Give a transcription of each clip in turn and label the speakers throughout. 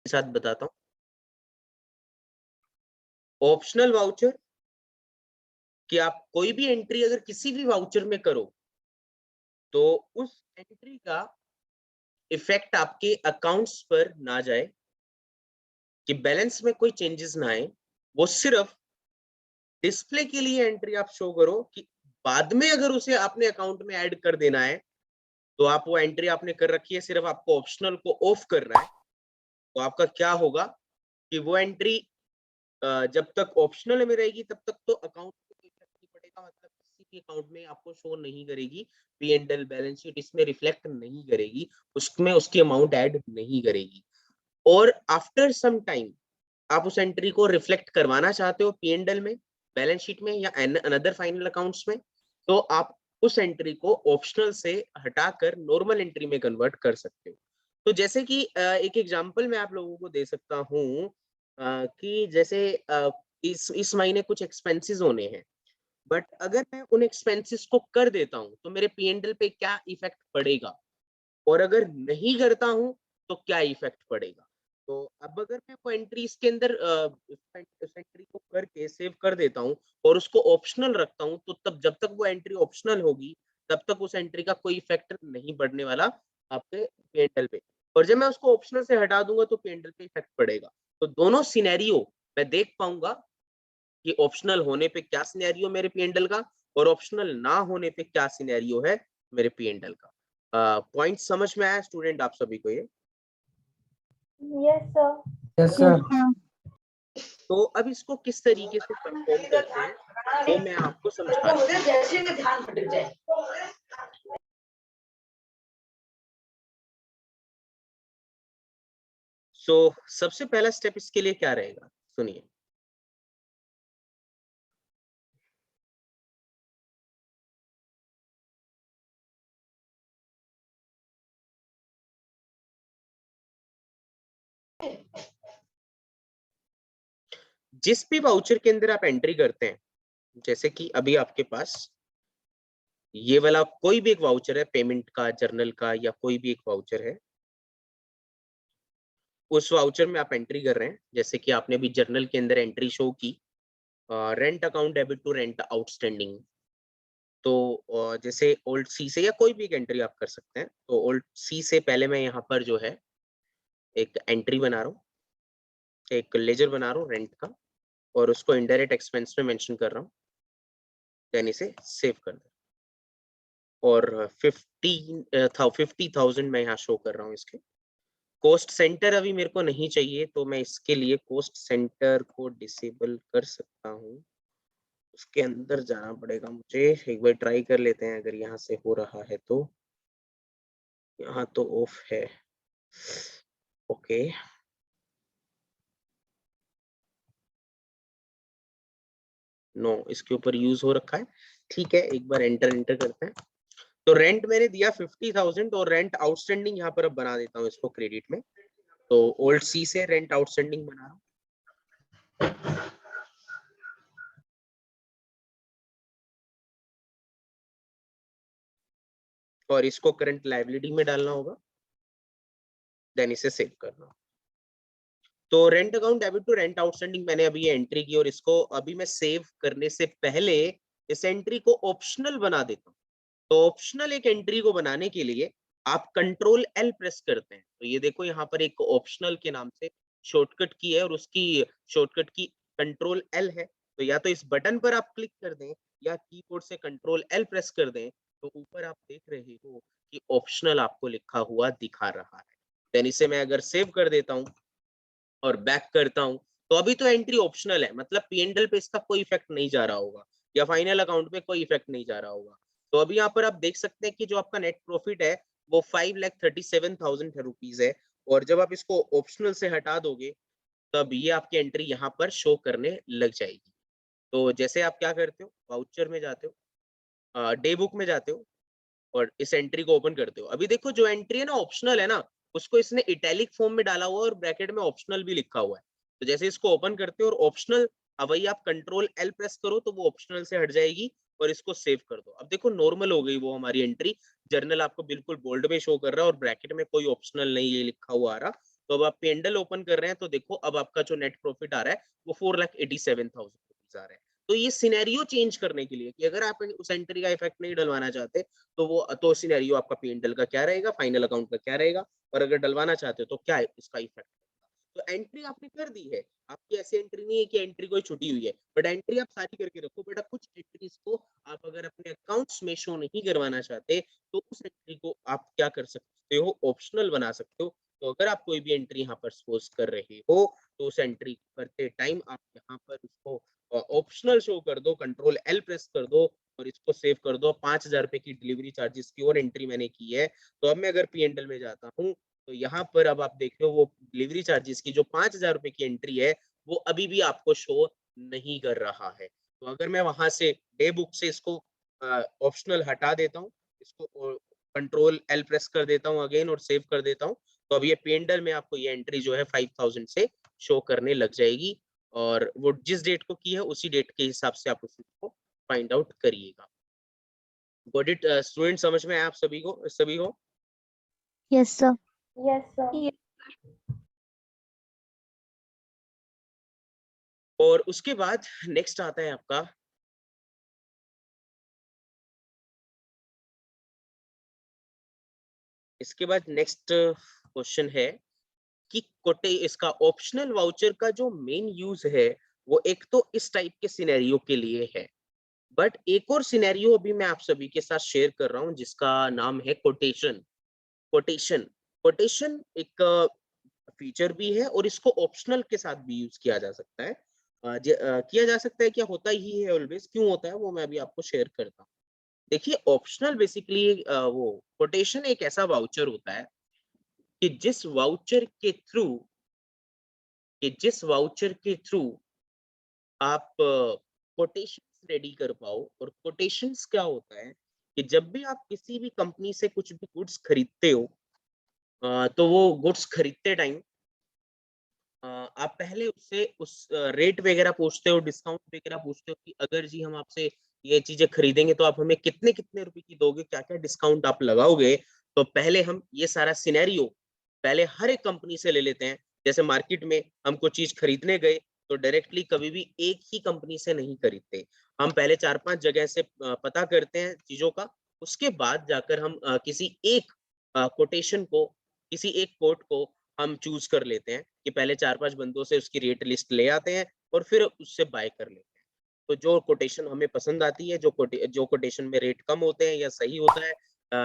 Speaker 1: साथ बताता हूँ। ऑप्शनल वाउचर कि आप कोई भी एंट्री अगर किसी भी वाउचर में करो तो उस एंट्री का इफेक्ट आपके अकाउंट्स पर ना जाए, कि बैलेंस में कोई चेंजेस ना आए। वो सिर्फ डिस्प्ले के लिए एंट्री आप शो करो कि बाद में अगर उसे आपने अकाउंट में ऐड कर देना है तो आप वो एंट्री आपने कर रखी है, सिर्फ आपको ऑप्शनल को ऑफ करना है। तो आपका क्या होगा कि वो एंट्री जब तक ऑप्शनल में रहेगी तब तक तो अकाउंट को कोई इफेक्ट नहीं पड़ेगा, मतलब किसी भी अकाउंट में आपको शो नहीं करेगी, P and L balance sheet इसमें रिफ्लेक्ट नहीं करेगी, उसमें उसकी अमाउंट ऐड नहीं करेगी। और आफ्टर सम टाइम आप उस एंट्री को रिफ्लेक्ट करवाना चाहते हो पी एंड एल में, बैलेंस शीट में या अनदर फाइनल अकाउंट्स में, तो आप उस एंट्री को ऑप्शनल से हटाकर नॉर्मल एंट्री में कन्वर्ट कर सकते हो। तो जैसे कि एक एग्जांपल मैं आप लोगों को दे सकता हूँ कि जैसे इस महीने कुछ एक्सपेंसेस होने हैं, बट अगर मैं उन एक्सपेंसेस को कर देता हूँ तो मेरे पी एंड एल पे क्या इफेक्ट पड़ेगा, और अगर नहीं करता हूँ तो क्या इफेक्ट पड़ेगा। तो अब अगर मैं वो एंट्री इसके अंदर इस एंट्री को करके सेव कर देता हूँ और उसको ऑप्शनल रखता हूँ, तो तब जब तक वो एंट्री ऑप्शनल होगी तब तक उस एंट्री का कोई इफेक्ट नहीं पड़ने वाला आपके पी&एल पे। और जब मैं उसको ऑप्शनल से हटा दूंगा तो पी&एल पे इफेक्ट पड़ेगा। तो दोनों सिनेरियो मैं देख पाऊंगा कि ऑप्शनल होने पे क्या सिनेरियो मेरे पी&एल का और ऑप्शनल ना होने पे क्या सिनेरियो है मेरे पी&एल का। पॉइंट समझ में आया स्टूडेंट आप सभी को ये?
Speaker 2: Yes sir.
Speaker 3: Yes sir.
Speaker 1: तो अब इसको किस तरीके से परफॉर्म करते हैं वो मैं आपको समझा देता हूँ। सो सबसे पहला स्टेप इसके लिए क्या रहेगा, सुनिए। जिस भी वाउचर के अंदर आप एंट्री करते हैं, जैसे कि अभी आपके पास ये वाला कोई भी एक वाउचर है, पेमेंट का, जर्नल का, या कोई भी एक वाउचर है, उस वाउचर में आप एंट्री कर रहे हैं। जैसे कि आपने अभी जर्नल के अंदर एंट्री शो की, rent account debit to rent outstanding. तो जैसे ओल्ड सी से या कोई भी एक एंट्री आप कर सकते हैं। तो ओल्ड सी से पहले मैं यहाँ पर जो है एक एंट्री बना रहा हूँ, एक लेजर बना रहा हूँ रेंट का, और उसको इनडायरेक्ट एक्सपेंस में मेंशन कर रहा हूँ, देन इसे सेव कर दे। और 50,000 मैं यहाँ शो कर रहा हूँ इसके। कॉस्ट सेंटर अभी मेरे को नहीं चाहिए, तो मैं इसके लिए कॉस्ट सेंटर को डिसेबल कर सकता हूँ। उसके अंदर जाना पड़ेगा मुझे, एक बार ट्राई कर लेते हैं अगर यहाँ से हो रहा है तो। यहाँ तो ऑफ है, ओके। नो, इसके ऊपर यूज हो रखा है, ठीक है। एक बार एंटर करते हैं। तो रेंट मैंने दिया 50,000 और रेंट आउटस्टैंडिंग यहाँ पर अब बना देता हूँ इसको क्रेडिट में। तो ओल्ड सी से रेंट आउटस्टैंडिंग बना रहा हूँ, और इसको करंट लायबिलिटी में डालना होगा, देन इसे सेव करना। तो rent account debit to rent outstanding मैंने अभी ये एंट्री की, और इसको अभी मैं सेव करने से पहले इस एंट्री को ऑप्शनल बना देता हूँ। तो ऑप्शनल एक एंट्री को बनाने के लिए आप कंट्रोल एल प्रेस करते हैं। तो ये देखो यहाँ पर एक ऑप्शनल के नाम से शॉर्टकट की है, और उसकी शॉर्टकट की कंट्रोल एल है। तो या तो इस बटन पर आप क्लिक कर दें या कीबोर्ड से कंट्रोल एल प्रेस कर दें, तो ऊपर आप देख रहे हो कि ऑप्शनल आपको लिखा हुआ दिखा रहा है। देन इसे मैं अगर सेव कर देता हूँ और बैक करता हूं, तो अभी तो एंट्री ऑप्शनल है, मतलब पी&एल पे इसका कोई इफेक्ट नहीं जा रहा होगा, या फाइनल अकाउंट में कोई इफेक्ट नहीं जा रहा होगा। तो अभी यहाँ पर आप देख सकते हैं कि जो आपका नेट प्रॉफिट है वो 5,37,000 रुपीज है। और जब आप इसको ऑप्शनल से हटा दोगे तब ये आपकी एंट्री यहाँ पर शो करने लग जाएगी। तो जैसे आप क्या करते हो, वाउचर में जाते हो, डे बुक में जाते हो, और इस एंट्री को ओपन करते हो। अभी देखो जो एंट्री है ना ऑप्शनल है ना, उसको इसने इटैलिक फॉर्म में डाला हुआ है और ब्रैकेट में ऑप्शनल भी लिखा हुआ है। तो जैसे इसको ओपन करते हो और ऑप्शनल, अब वही आप कंट्रोल एल प्रेस करो तो वो ऑप्शनल से हट जाएगी, और इसको सेव कर दो। अब देखो नॉर्मल हो गई वो हमारी एंट्री, जर्नल आपको बिल्कुल बोल्ड में शो कर रहा है और ब्रैकेट में कोई ऑप्शनल नहीं ये लिखा हुआ आ रहा, तो अब आप पेंडल ओपन कर रहे हैं तो देखो अब आपका जो नेट प्रॉफिट आ रहा है वो 4,87,000 रुपीज आ रहा है। तो ये सिनेरियो चेंज करने के लिए कि अगर आप उस एंट्री का इफेक्ट नहीं डलवाना चाहते तो वो तो सिनेरियो आपका पेंडल का क्या रहेगा, फाइनल अकाउंट का क्या रहेगा, और अगर डलवाना चाहते हो तो क्या इसका इफेक्ट। तो एंट्री आपने कर दी है, आपकी ऐसी एंट्री नहीं है कि एंट्री कोई छुटी हुई है, बट एंट्री आप सारी करके रखो बेटा। कुछ एंट्रीज को आप अगर अपने अकाउंट्स में शो नहीं करवाना चाहते तो उस एंट्री को आप क्या कर सकते हो, ऑप्शनल बना सकते हो। तो अगर आप कोई भी एंट्री यहाँ पर सपोज कर रहे हो तो उस एंट्री करते टाइम आप यहाँ पर उसको ऑप्शनल शो कर दो, कंट्रोल एल प्रेस कर दो और इसको सेव कर दो। 5,000 रुपए की डिलीवरी चार्जेस की और एंट्री मैंने की है। तो अब मैं अगर पी&एल में जाता हूँ तो यहाँ पर अब आप देख रहे हो वो डिलीवरी चार्जेस की जो 5,000 रुपए की एंट्री है वो अभी भी आपको शो नहीं कर रहा है। तो अगर मैं वहां से डे बुक से इसको ऑप्शनल हटा देता हूँ, इसको कंट्रोल एल प्रेस कर देता हूँ अगेन और सेव कर देता हूँ, तो अब ये पेंडल में आपको ये एंट्री जो है 5,000 से शो करने लग जाएगी। और वो जिस डेट को की है उसी डेट के हिसाब से आप उसको फाइंड आउट करिएगा। गॉट इट स्टूडेंट, समझ में आया आप सभी को?
Speaker 3: Yes sir.
Speaker 2: Yes, sir.
Speaker 1: और उसके बाद नेक्स्ट आता है आपका इसके बाद नेक्स्ट क्वेश्चन है कि कोटे इसका ऑप्शनल वाउचर का जो मेन यूज है वो एक तो इस टाइप के सिनेरियो के लिए है, बट एक और सिनेरियो अभी मैं आप सभी के साथ शेयर कर रहा हूं जिसका नाम है कोटेशन। कोटेशन कोटेशन एक फीचर भी है और इसको ऑप्शनल के साथ भी यूज किया जा सकता है। किया जा सकता है, क्या होता ही है ऑलवेज, क्यों होता है वो मैं अभी आपको शेयर करता हूँ। देखिए ऑप्शनल बेसिकली वो कोटेशन एक ऐसा वाउचर होता है कि जिस वाउचर के थ्रू आप कोटेशंस रेडी कर पाओ। और कोटेशंस क्या होता है कि जब भी आप किसी भी कंपनी से कुछ भी गुड्स खरीदते हो तो वो गुड्स खरीदते टाइम आप पहले उससे उस रेट वगैरह पूछते हो, डिस्काउंट वगैरह पूछते हो कि अगर जी हम आपसे ये चीजें खरीदेंगे तो आप हमें कितने कितने रुपए की दोगे, क्या क्या डिस्काउंट आप लगाओगे। तो पहले हम ये सारा सिनेरियो पहले हर एक कंपनी से ले लेते हैं। जैसे मार्केट में हम कुछ चीज खरीदने गए तो डायरेक्टली कभी भी एक ही कंपनी से नहीं खरीदते, हम पहले 4-5 जगह से पता करते हैं चीजों का। उसके बाद जाकर हम किसी एक कोटेशन को, किसी एक कोट को हम चूज कर लेते हैं कि पहले 4-5 बंदों से उसकी रेट लिस्ट ले आते हैं और फिर उससे बाय कर लेते हैं। तो जो कोटेशन हमें पसंद आती है, जो कोटेशन में रेट कम होते हैं या सही होता है,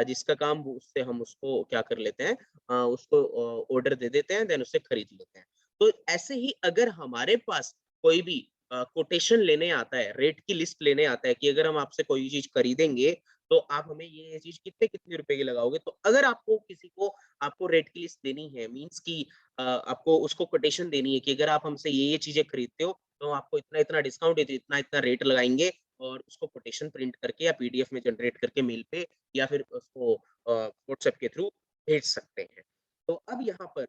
Speaker 1: जिसका काम उससे हम उसको क्या कर लेते हैं, उसको ऑर्डर दे देते हैं, देन उससे खरीद लेते हैं। तो ऐसे ही अगर हमारे पास कोई भी कोटेशन लेने आता है, रेट की लिस्ट लेने आता है कि अगर हम आपसे कोई चीज खरीदेंगे तो आप हमें ये चीज कितने कितने रुपए की लगाओगे। तो अगर आपको किसी को आपको रेट की लिस्ट देनी है, मीन्स की आपको उसको कोटेशन देनी है कि अगर आप हमसे ये चीजें खरीदते हो तो आपको इतना इतना डिस्काउंट, इतना इतना रेट लगाएंगे, और उसको कोटेशन प्रिंट करके या पीडीएफ में जनरेट करके मेल पे या फिर उसको व्हाट्सएप के थ्रू भेज सकते हैं। तो अब यहाँ पर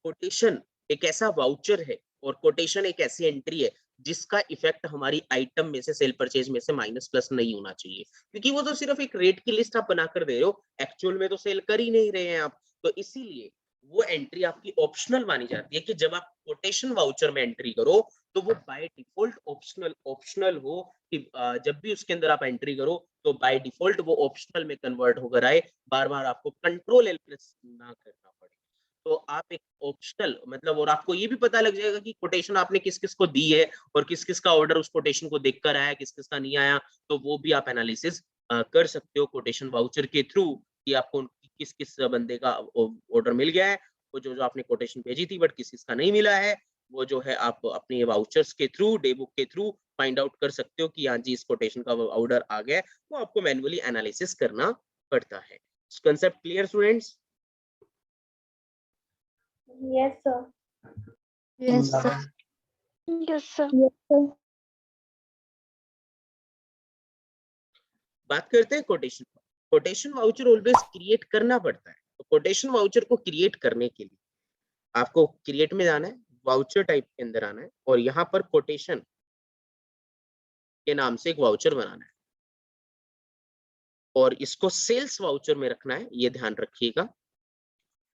Speaker 1: कोटेशन एक ऐसा वाउचर है और कोटेशन एक ऐसी एंट्री है जिसका इफेक्ट हमारी आइटम में से, सेल परचेज में से माइनस प्लस नहीं होना चाहिए, क्योंकि वो तो सिर्फ एक रेट की लिस्ट आप बनाकर दे रहे हो, एक्चुअल में तो सेल कर ही नहीं रहे हैं आप। तो इसीलिए वो एंट्री आपकी ऑप्शनल मानी जाती है कि जब आप कोटेशन वाउचर में एंट्री करो तो वो बाय डिफॉल्ट ऑप्शनल हो कि जब भी उसके अंदर आप एंट्री करो तो बाय डिफॉल्ट वो ऑप्शनल में कन्वर्ट होकर आए, बार बार आपको कंट्रोल एल प्रेस ना करना पड़े। तो आप एक ऑप्शनल मतलब, और आपको ये भी पता लग जाएगा कि कोटेशन आपने किस किस को दी है और किस किस का ऑर्डर उस कोटेशन को देखकर आया, किस किस का नहीं आया। तो वो भी आप एनालिसिस कर सकते हो कोटेशन वाउचर के थ्रू कि आपको किस किस बंदे का ऑर्डर मिल गया है, वो जो जो आपने कोटेशन भेजी थी बट किस किस का नहीं मिला है। वो जो है आप अपने वाउचर्स के थ्रू, डे बुक के थ्रू फाइंड आउट कर सकते हो कि हाँ जी इस कोटेशन का ऑर्डर आ गया है। वो आपको मैन्युअली एनालिसिस करना पड़ता है। Concept clear students?
Speaker 2: Yes, sir.
Speaker 3: Yes sir.
Speaker 4: Yes sir.
Speaker 2: Yes, sir.
Speaker 1: बात करते हैं quotation. Quotation voucher always create करना पड़ता है। तो कोटेशन वाउचर को क्रिएट करने के लिए आपको क्रिएट में जाना है, वाउचर टाइप के अंदर आना है और यहाँ पर कोटेशन के नाम से एक वाउचर बनाना है और इसको सेल्स वाउचर में रखना है, ये ध्यान रखिएगा।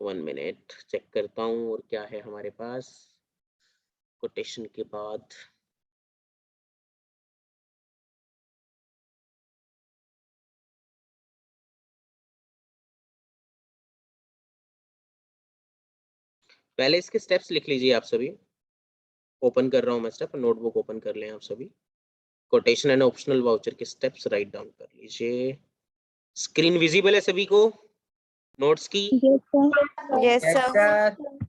Speaker 1: 1 मिनट चेक करता हूँ और क्या है हमारे पास कोटेशन के बाद। पहले इसके स्टेप्स लिख लीजिए आप सभी। ओपन कर रहा हूँ मैं स्टेप, नोटबुक ओपन कर लें आप सभी। कोटेशन एंड ऑप्शनल वाउचर के स्टेप्स राइट डाउन कर लीजिए। स्क्रीन विजिबल है सभी को नोट्स की?
Speaker 3: Yes, sir.
Speaker 4: Yes,
Speaker 5: Yes,
Speaker 4: sir.
Speaker 5: sir.